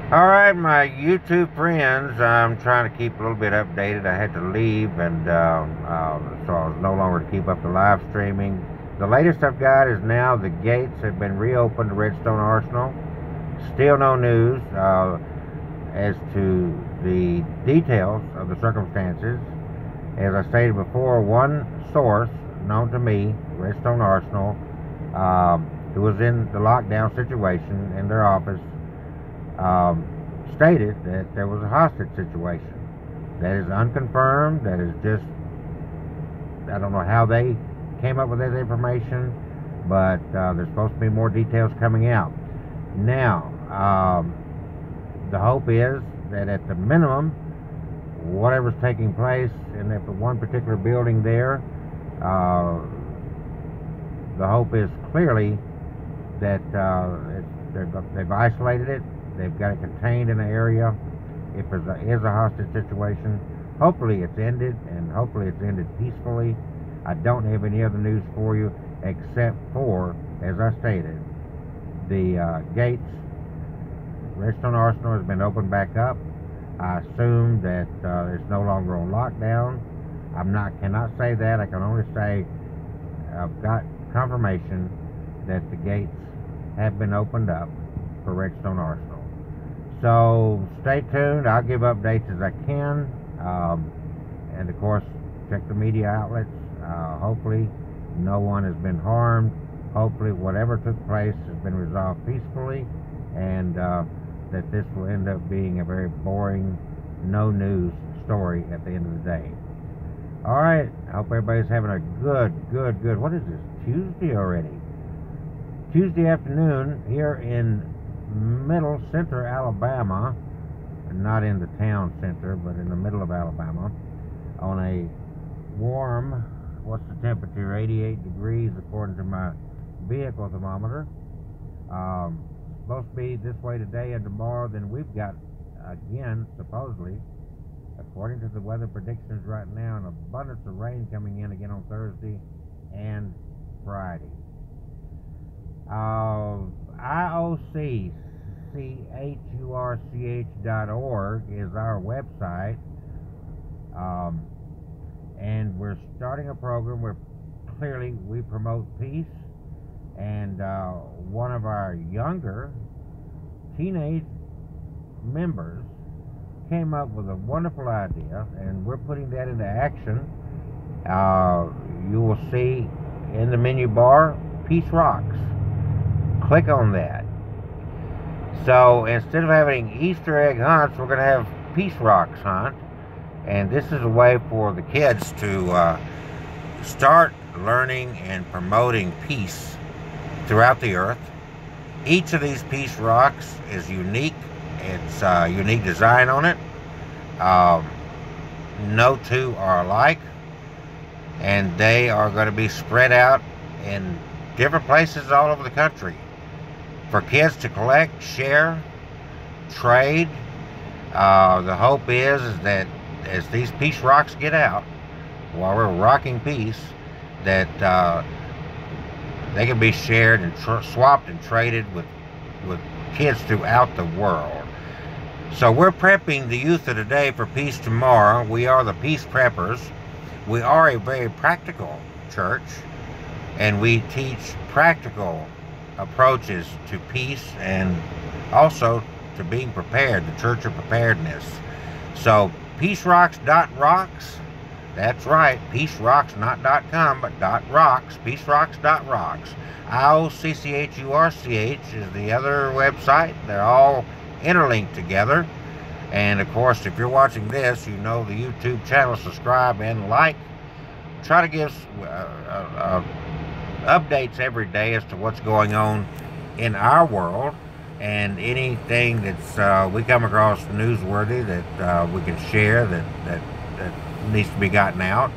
Alright, my YouTube friends, I'm trying to keep a little bit updated. I had to leave, and so I was no longer to keep up the live streaming. The latest I've got is now the gates have been reopened to Redstone Arsenal. Still no news as to the details of the circumstances. As I stated before, one source known to me, Redstone Arsenal, who was in the lockdown situation in their office, um, stated that there was a hostage situation. That is unconfirmed. That is just, I don't know how they came up with that information, but there's supposed to be more details coming out. Now, the hope is that at the minimum, whatever's taking place in that one particular building there, the hope is clearly that they've isolated it. They've got it contained in an area. If there is a hostage situation, hopefully it's ended, and hopefully it's ended peacefully. I don't have any other news for you except for, as I stated, the gates, Redstone Arsenal, has been opened back up. I assume that it's no longer on lockdown. Cannot say that. I can only say I've got confirmation that the gates have been opened up for Redstone Arsenal. So stay tuned. I'll give updates as I can, and of course check the media outlets. Hopefully no one has been harmed. Hopefully whatever took place has been resolved peacefully, and that this will end up being a very boring, no news story at the end of the day. Alright, I hope everybody's having a good, what is this, Tuesday already? Tuesday afternoon here in middle center Alabama, not in the town center, but in the middle of Alabama, on a warm, what's the temperature, 88 degrees according to my vehicle thermometer. Supposed to be this way today and tomorrow. Then we've got, again, supposedly, according to the weather predictions right now, an abundance of rain coming in again on Thursday and Friday. IOCCHURCH.org is our website, and we're starting a program where clearly we promote peace, and one of our younger teenage members came up with a wonderful idea, and we're putting that into action. You will see in the menu bar, Peace Rocks. Click on that. So instead of having Easter egg hunts, we're going to have Peace Rocks hunt, and this is a way for the kids to start learning and promoting peace throughout the earth. Each of these Peace Rocks is unique. It's a unique design on it. No two are alike, and they are going to be spread out in different places all over the country for kids to collect, share, trade. The hope is that as these Peace Rocks get out, while we're rocking peace, that they can be shared and swapped and traded with kids throughout the world. So we're prepping the youth of today for peace tomorrow. We are the Peace Preppers. We are a very practical church, and we teach practical approaches to peace and also to being prepared, the Church of Preparedness. So peacerocks.rocks, that's right, peacerocks, not .com, but .rocks, peacerocks.rocks. IOCCHURCH is the other website. They're all interlinked together. And of course, if you're watching this, you know the YouTube channel, subscribe and like. Try to give updates every day as to what's going on in our world, and anything that's we come across newsworthy that we can share that needs to be gotten out.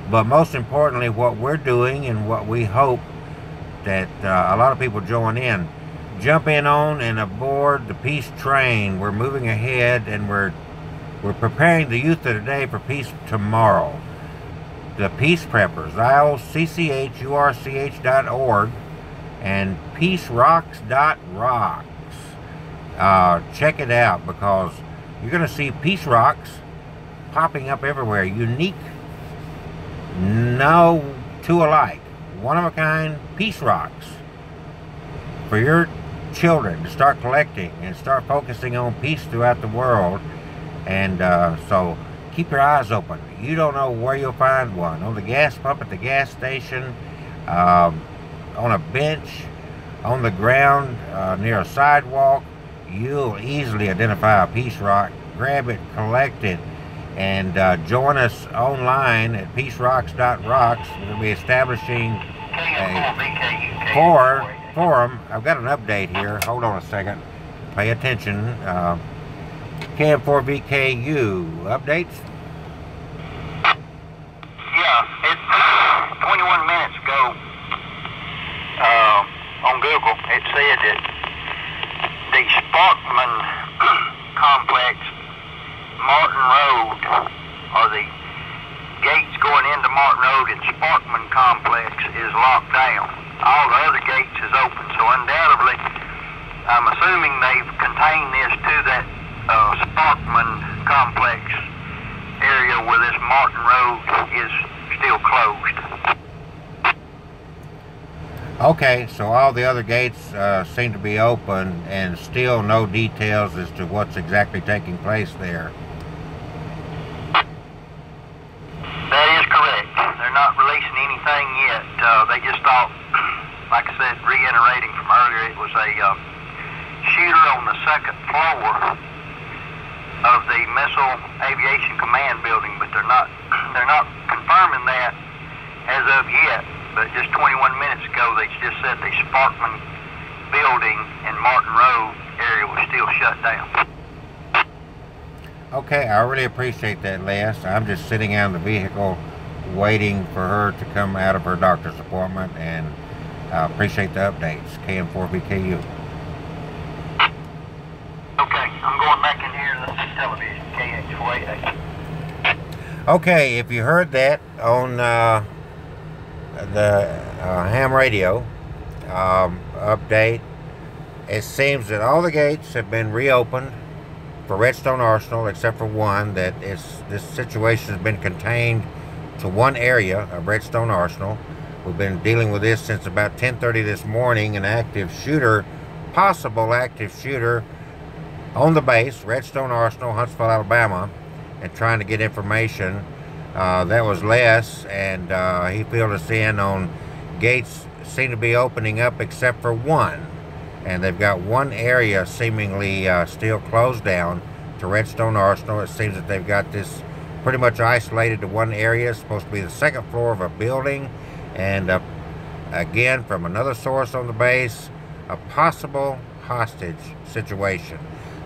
But most importantly, what we're doing and what we hope that a lot of people jump in on and aboard the peace train. We're moving ahead, and we're preparing the youth of today for peace tomorrow. The Peace Preppers, IOCCHURCH.org and peacerocks.rocks. check it out, because you're going to see peace rocks popping up everywhere. Unique, no two alike, one of a kind peace rocks for your children to start collecting and start focusing on peace throughout the world. And so keep your eyes open. You don't know where you'll find one. On the gas pump at the gas station, on a bench, on the ground, near a sidewalk. You'll easily identify a peace rock. Grab it, collect it, and join us online at peacerocks.rocks. We're going to be establishing a forum. I've got an update here. Hold on a second. Pay attention. KM4VKU updates. Yeah, it's 21 minutes ago on Google. It said that the Sparkman complex, Martin Road, or the gates going into Martin Road and Sparkman complex is locked down. All the other gates is open, so undoubtedly, I'm assuming they've contained this to that Sparkman complex area where this Martin Road is still closed. Okay, so all the other gates seem to be open, and still no details as to what's exactly taking place there. That is correct. They're not releasing anything yet. They just thought, like I said, reiterating from earlier, it was a shooter on the second floor of the Missile Aviation Command building, but they're not confirming that as of yet. But just 21 minutes ago, they just said the Sparkman building and Martin Road area was still shut down. Okay, I really appreciate that, Les. I'm just sitting out in the vehicle waiting for her to come out of her doctor's appointment, and I appreciate the updates. KM4VKU. Okay, I'm going back in here to the television, KH488. Okay, if you heard that on the ham radio update, it seems that all the gates have been reopened for Redstone Arsenal, except for one. That this situation has been contained to one area of Redstone Arsenal. We've been dealing with this since about 10:30 this morning. An active shooter, possible active shooter, on the base, Redstone Arsenal, Huntsville, Alabama, and trying to get information. That was Les, and he filled us in on gates seem to be opening up except for one. And they've got one area seemingly still closed down to Redstone Arsenal. It seems that they've got this pretty much isolated to one area. It's supposed to be the second floor of a building. And again, from another source on the base, a possible hostage situation.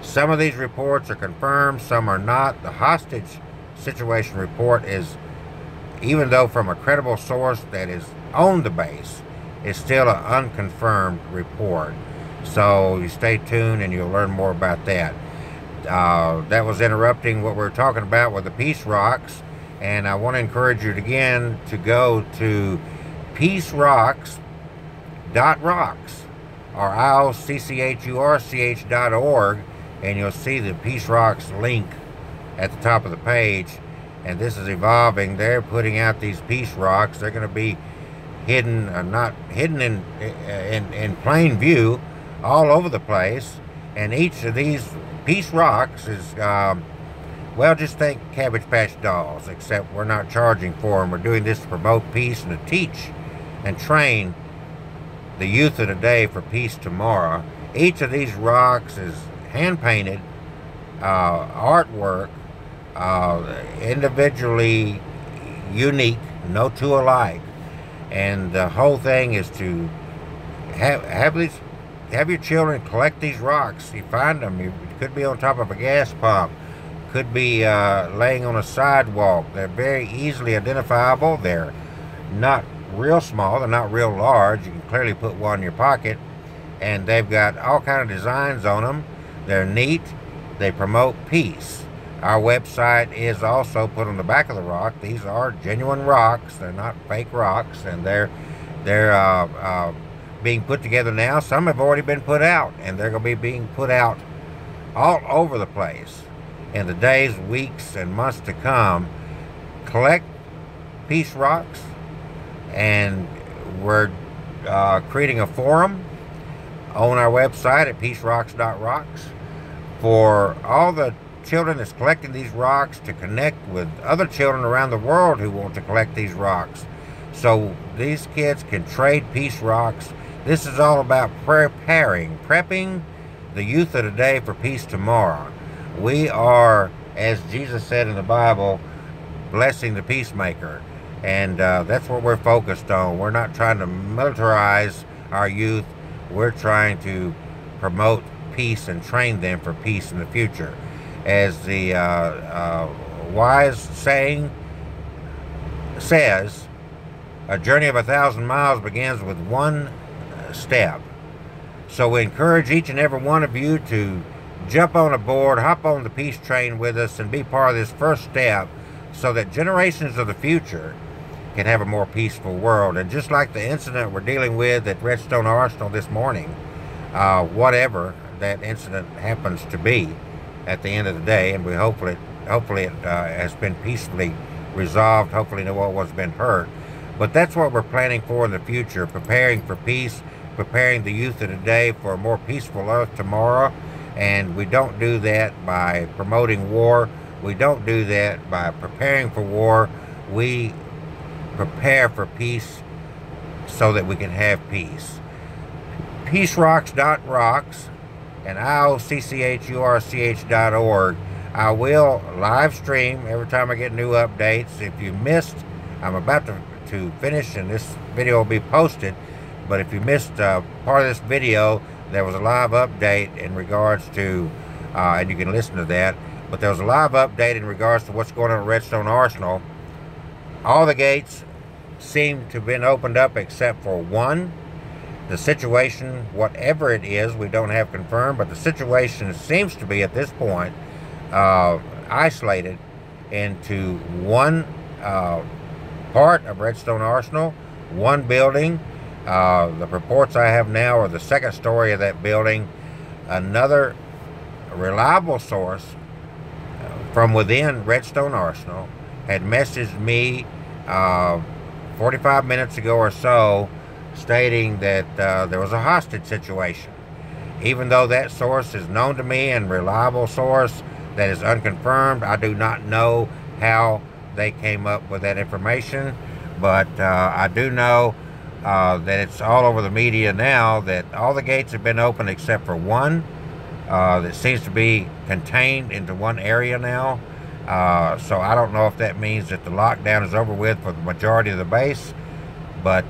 Some of these reports are confirmed, some are not. The hostage situation report is, even though from a credible source that is on the base, is still an unconfirmed report. So you stay tuned and you'll learn more about that. That was interrupting what we're talking about with the peace rocks, and I want to encourage you again to go to peacerocks.rocks or IOCCHURCH.org, and you'll see the Peace Rocks link at the top of the page. And this is evolving. They're putting out these peace rocks. They're going to be hidden, not hidden in plain view, all over the place. And each of these peace rocks is, well, just think Cabbage Patch Dolls, except we're not charging for them. We're doing this to promote peace and to teach and train the youth of today for peace tomorrow. Each of these rocks is hand-painted artwork, individually unique, no two alike. And the whole thing is to have your children collect these rocks. You find them. You could be on top of a gas pump, could be laying on a sidewalk. They're very easily identifiable. They're not real small. They're not real large. You can clearly put one in your pocket. And they've got all kind of designs on them. They're neat. They promote peace. Our website is also put on the back of the rock. These are genuine rocks. They're not fake rocks, and they're being put together now. Some have already been put out, and they're going to be being put out all over the place in the days, weeks, and months to come, collect peace rocks, and we're creating a forum on our website at peacerocks.rocks for all the children that's collecting these rocks to connect with other children around the world who want to collect these rocks, so these kids can trade peace rocks. This is all about prepping the youth of today for peace tomorrow. We are, as Jesus said in the Bible, blessing the peacemaker. And that's what we're focused on. We're not trying to militarize our youth. We're trying to promote peace and train them for peace in the future. As the wise saying says, a journey of 1,000 miles begins with one step. So we encourage each and every one of you to jump on aboard, hop on the peace train with us, and be part of this first step so that generations of the future can have a more peaceful world. And just like the incident we're dealing with at Redstone Arsenal this morning, whatever that incident happens to be at the end of the day, and we hopefully it has been peacefully resolved, hopefully no one has been hurt. But that's what we're planning for in the future, preparing for peace, preparing the youth of today for a more peaceful earth tomorrow. And we don't do that by promoting war. We don't do that by preparing for war. We prepare for peace so that we can have peace. PeaceRocks.rocks and IOCCHURCH.org. I will live stream every time I get new updates. If you missed, I'm about to finish and this video will be posted. But if you missed part of this video, there was a live update in regards to, and you can listen to that, but there was a live update in regards to what's going on at Redstone Arsenal. All the gates seem to have been opened up except for one. The situation, whatever it is, we don't have confirmed, but the situation seems to be at this point isolated into one part of Redstone Arsenal, one building. The reports I have now are the second story of that building. Another reliable source from within Redstone Arsenal had messaged me 45 minutes ago or so, stating that there was a hostage situation. Even though that source is known to me and reliable source that is unconfirmed, I do not know how they came up with that information, but I do know that it's all over the media now that all the gates have been open except for one that seems to be contained into one area now. So I don't know if that means that the lockdown is over with for the majority of the base, but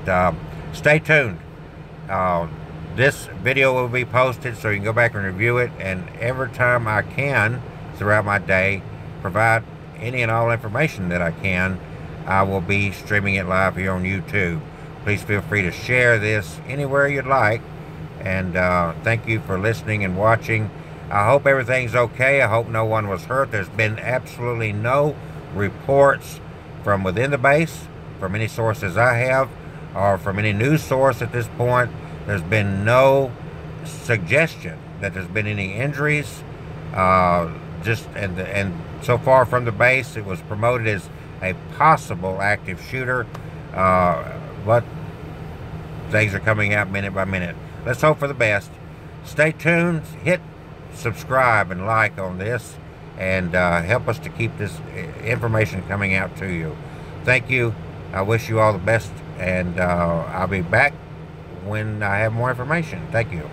stay tuned. This video will be posted so you can go back and review it, and every time I can throughout my day provide any and all information that I can, I will be streaming it live here on YouTube. Please feel free to share this anywhere you'd like, and thank you for listening and watching. I hope everything's okay. I hope no one was hurt. There's been absolutely no reports from within the base, from any sources I have, or from any news source at this point. There's been no suggestion that there's been any injuries. And so far from the base, it was promoted as a possible active shooter, but things are coming out minute by minute. Let's hope for the best. Stay tuned. Hit subscribe and like on this, and help us to keep this information coming out to you. Thank you. I wish you all the best, and I'll be back when I have more information. Thank you.